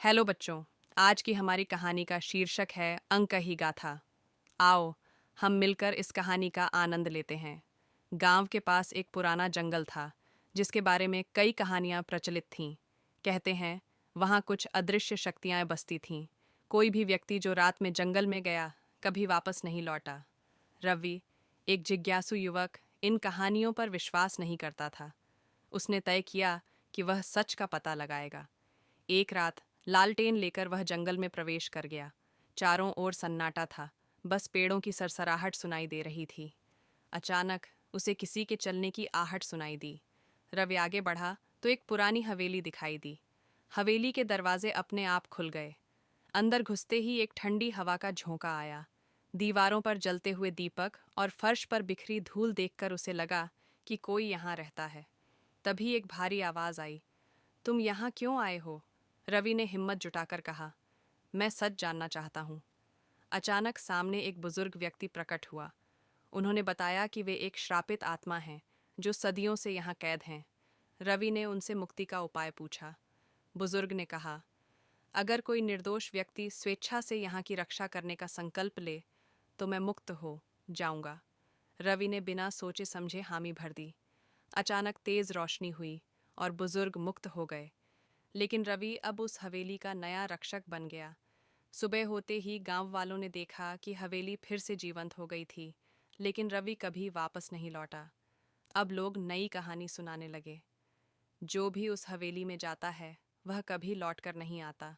Hello बच्चों। आज की हमारी कहानी का शीर्षक है अंक ही गाथा। आओ हम मिलकर इस कहानी का आनंद लेते हैं। गांव के पास एक पुराना जंगल था जिसके बारे में कई कहानियां प्रचलित थीं। कहते हैं वहां कुछ अदृश्य शक्तियां बसती थीं। कोई भी व्यक्ति जो रात में जंगल में गया कभी वापस नहीं लौटा। रवि, एक जिज्ञासु युवक, इन कहानियों पर विश्वास नहीं करता था। उसने तय किया कि वह सच का पता लगाएगा। एक रात लालटेन लेकर वह जंगल में प्रवेश कर गया। चारों ओर सन्नाटा था, बस पेड़ों की सरसराहट सुनाई दे रही थी। अचानक उसे किसी के चलने की आहट सुनाई दी। रवि आगे बढ़ा तो एक पुरानी हवेली दिखाई दी। हवेली के दरवाजे अपने आप खुल गए। अंदर घुसते ही एक ठंडी हवा का झोंका आया। दीवारों पर जलते हुए दीपक और फर्श पर बिखरी धूल देखकर उसे लगा कि कोई यहाँ रहता है। तभी एक भारी आवाज आई, तुम यहाँ क्यों आए हो? रवि ने हिम्मत जुटाकर कहा, मैं सच जानना चाहता हूँ। अचानक सामने एक बुजुर्ग व्यक्ति प्रकट हुआ। उन्होंने बताया कि वे एक श्रापित आत्मा हैं जो सदियों से यहाँ कैद हैं। रवि ने उनसे मुक्ति का उपाय पूछा। बुजुर्ग ने कहा, अगर कोई निर्दोष व्यक्ति स्वेच्छा से यहाँ की रक्षा करने का संकल्प ले तो मैं मुक्त हो जाऊंगा। रवि ने बिना सोचे समझे हामी भर दी। अचानक तेज रोशनी हुई और बुजुर्ग मुक्त हो गए। लेकिन रवि अब उस हवेली का नया रक्षक बन गया। सुबह होते ही गांव वालों ने देखा कि हवेली फिर से जीवंत हो गई थी, लेकिन रवि कभी वापस नहीं लौटा। अब लोग नई कहानी सुनाने लगे। जो भी उस हवेली में जाता है वह कभी लौटकर नहीं आता।